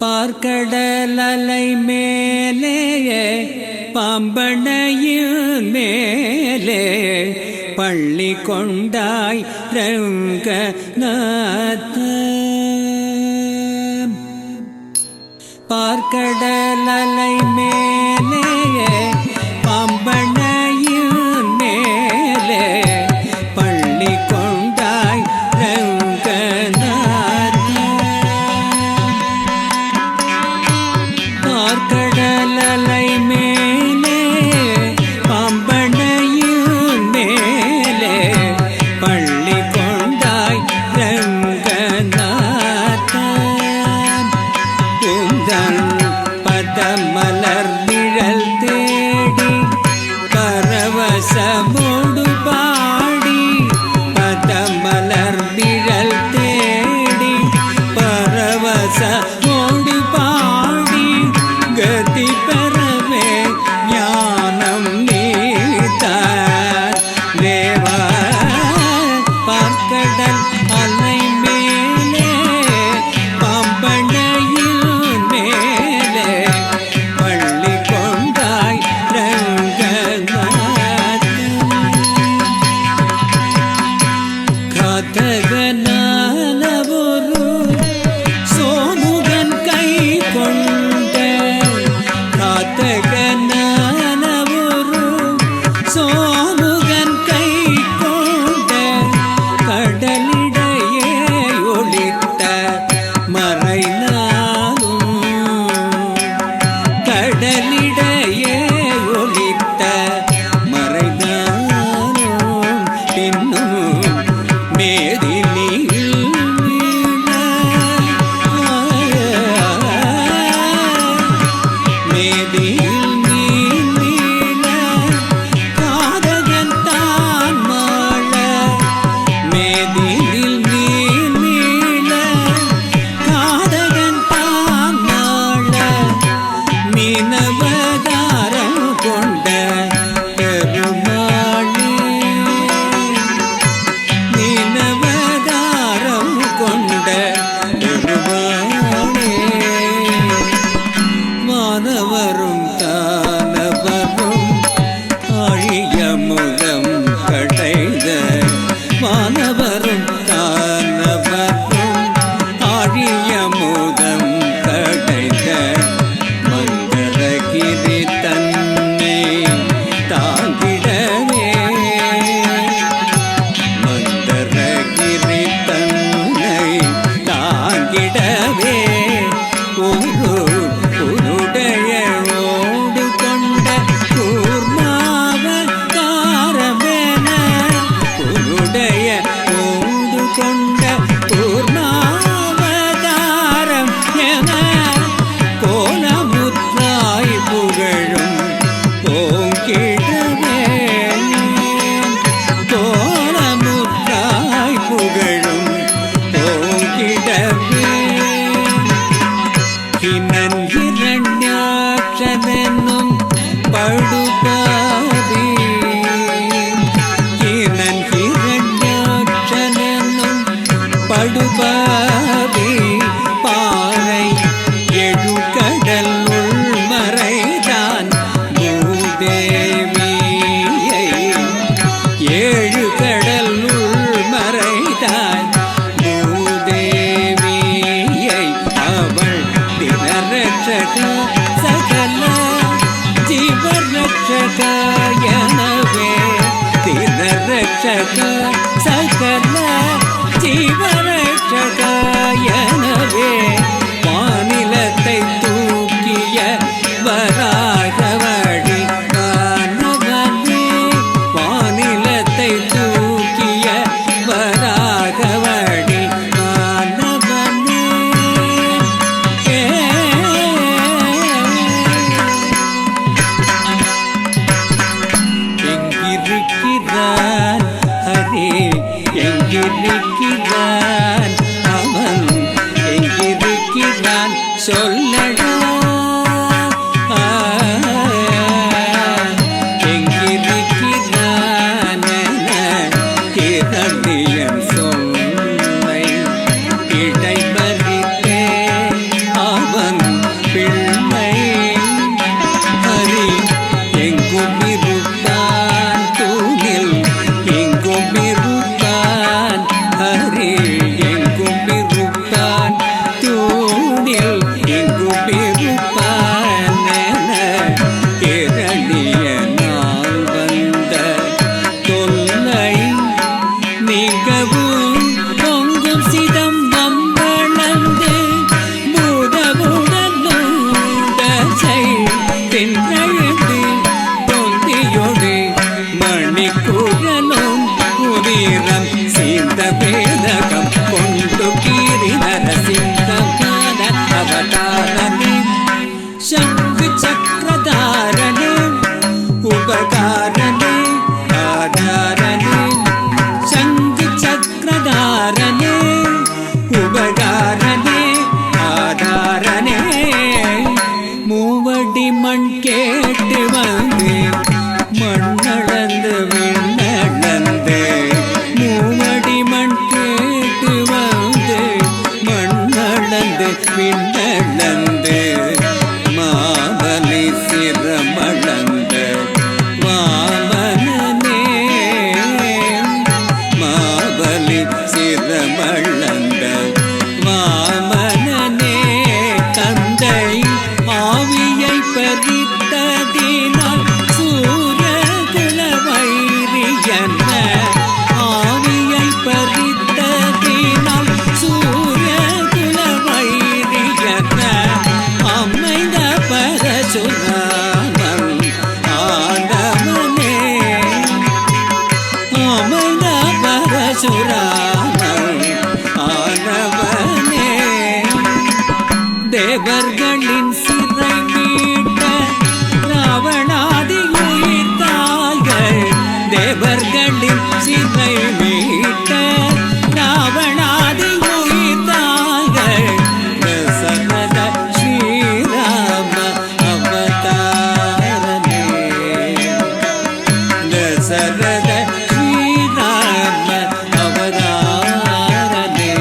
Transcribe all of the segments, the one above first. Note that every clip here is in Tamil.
பார்க்கடல் அலை மேலே பாம்பனையின் மேலே பள்ளி கொண்டாய் ரங்கநாத. பார்க்கடல் அலை மேலே பாம்பனையின் மேலே பள்ளி கொண்டாய் ரங்கநாத. பார்க்கடல் அலை மேலே பாம்பனையின் மேலே பள்ளி கொண்டாய் ரங்கநாத. உந்தன் பதமலர் நிழல் தேடி பரவசமோடு பாடி, பதமலர் நிழல் தேடி பரவசமோடு பாடி, கதி பெறவே ஞானம் நீத்தார் தேவா. பார்க்கடல் அலை மேலே பாம்பனையின் மேலே பள்ளி கொண்டாய் ரங்கநாத. காத்தகனான ஒரு சோமுகன் கை கொண்ட, காத்தகனான ஒரு சோமுகன் கை கொண்ட, கடலிடையே ஒளித்த மறைநாளும், கடலிடையே ஒளித்த மறைநாளும், பின்னும் மேதினியில் வீழ, மேதியில் நீர் வீழ, காதகன் தான் மாள, மேதியில் நீர் வீழ, காதகன் தான் மாள, மீனவதாரம் கொண்ட பெருமாளே, மீனவதாரம் கொண்ட பெருமாளே. வானவரும் தானவரும் ஆழியமுதம் கடைந்த, வானவரும் தானவரும் ஆழியமுதம் கடைந்த, மந்தரகிரி தன்னை தாங்கிடவே, மந்தரகிரி தன்னை தாங்கிடவே, உன்னுடைய ஓடு கொண்ட கூர்மாவதாரமென, உன்னுடைய ஓடு கொண்ட கூர்மாவதாரம் என, கோலமுத்தாய் புகழும் ஓங்கிடவே, கோலமுத்தாய் புகழும் ஓங்கிடவே. ஹிமன் ஹிரண்யாட்சனென்னும் படுபாவி, ஹிமன் ஹிரண்யாட்சனென்னும் படுபாவி, பாறை எழுகடல் உள்மறைதான் பூதேவியை, ஏழு கடல் உள்மறைதான் பூதேவியை, அவள் தினரட்சக சகல ஜீவரட்சக எனவே, தினரட்சக சகல ஜீவரட்சக எனவே, வானிலத்தை தூக்கிய வராகவடி வானவனே, வானிலத்தை தூக்கிய வராகவடி வானவனே. எங்கிருக்கிறான் ஹரே शंख चक्रधारणे उपकारणे आधारणे शंख चक्रधारणे उपकारणे आधारणे மூவடி மண் கேட்டு வந்து மண்ணளந்து விண்ணளந்து மூவடி மண் கேட்டு வந்து மண்ணளந்து விண்ணளந்து மாபலி சிரமளந்து வாமனனே மாபலி சிரமளந்து வாமனனே தந்தை ஆவியை பறித்ததினால் சூரகுல வைரியன ஆவியை பறித்ததினால் சூரகுல வைரியன அமைந்த பரசுராமன் ஆண்டவனே அமைந்த பரசுராமன் ஆண்டவனே தேவர்களின் சிறை மீட்ட ராவணாதி உயிர்த்தார்கள் தேவர்களின் சிறை மீட்ட ராவணாதி உயிர்த்தார்கள் தசரத ஸ்ரீராம அவதாரனே தசரத ஸ்ரீராம அவதாரனே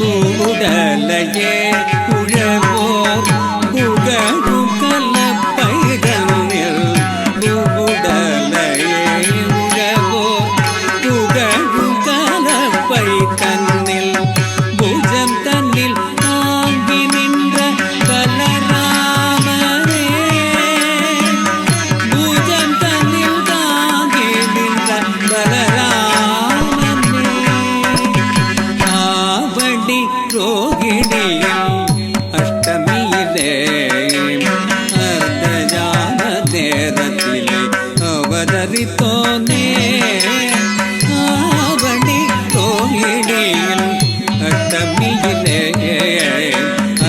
மூடலையே உழவோர் புகழும் கலப்பைதனில் மூடலையே உழவோர் புகழும் கலப்பை தன்னில் புஜம் தன்னில் தாங்கி நின்ற பலராமனே புஜம் தன்னில் தாங்கி நின்ற பலராமனே ஆவடி ரோகிணியில் அஷ்டமியிலே அர்த்தஜாம நேரத்திலே அவதரித்தோனே ஆவடி ரோகிணியில் அஷ்டமியிலே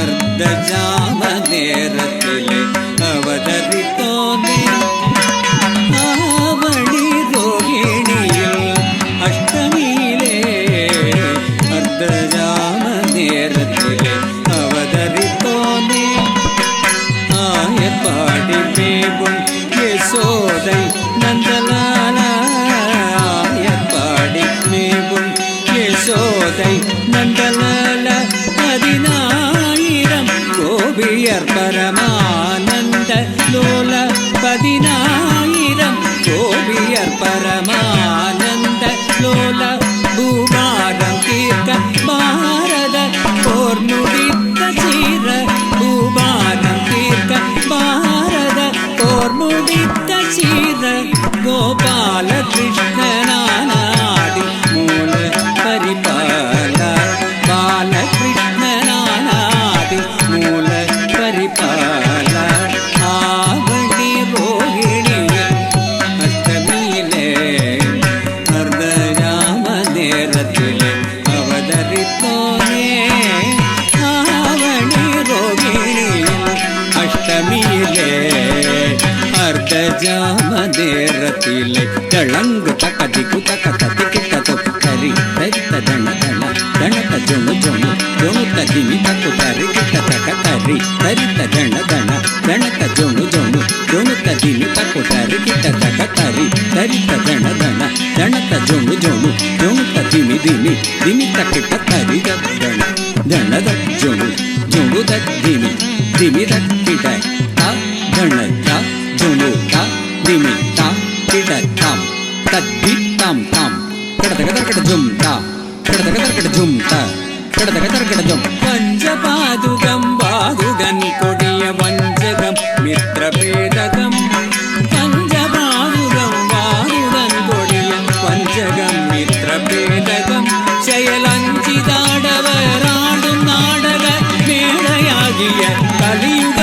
அர்த்தஜாம நேரத்திலே அவதரித்தோனே ஆவடி ரோகிணியில் அஷ்டமியிலே அர்த்தஜாம நேரத்திலே அவதரித்தோனே ஆயப்பாடி மேவும் யசோதை நந்தலால ஆயப்பாடி மேவும் யசோதை நந்தலால 10000 கோபியர் பரமானந்த லோல 10000 கோபியர் பரமானந்த லோல பூபாரம் தீர்க்க பாரத போர் முடித்த சீர பூபாரம் தீர்க்க பாரத போர் முடித்த சீர கோபால கிருஷ்ணனாடி மூல பரிபால பால கிருஷ்ணனாடி மூல பரிபால ஆவணி ரோகிணியில் அஷ்டமியிலே அர்த்தஜாம நேரத்திலே அவதரித்தோனே ஆவணி ரோகிணியில் அஷ்டமியிலே அர்த்தஜாம நேரத்திலே தளங்கு தக்கதிக்கு தக்க தத்திக்கிட்டதோ கரி தரித்த தண தண தணத்த ஜொணு ஜொணு ஜொணு ததிமி தக்கு கரி கிட்ட தக்க கரி தரித்த தண தண தணத்த ஜொணு ஜொணு ஜொணு ததிமி தக்கு கரி கிட்ட தக்க கரி தரித்த தண தண தணத்த ஜொணு ஜொணு ஜொணு ததிமி ದಿಮಿ ದಿಮಿ ತಕ್ಕಿಟ್ಟ ಕರಿ ದಣ ದಣದ ಜೊಣು ಜೊಣು ದಿಮಿ ದಿಮಿ ತಕ್ಕಿಟ ತ ದಣ ತ ಜೊಣು ತ ದಿಮಿ ತ ಕಿಟ ತಂ ತದ್ದಿ ತಂ ತಂ ಕಡದಗ ತರ್ಕಟ ಜುಮ್ ತ ಕಡದಗ ತರ್ಕಟ ಜುಮ್ ತ ಕಡದಗ ತರ್ಕಟ ಜುಮ್ ಪಂಚಪಾದುಗಂ ಬಾದುಗನ್ ಕೊಡಿಯ ವಂಜಗಂ ಮಿತ್ರಪೇದಗಂ பஞ்சபாதுகம் வாருடன் கொடிய பஞ்சகம் மித்திரபேதகம் செயலஞ்சிதாடவர் ஆடும் நாடக மேடையாகிய கலியுக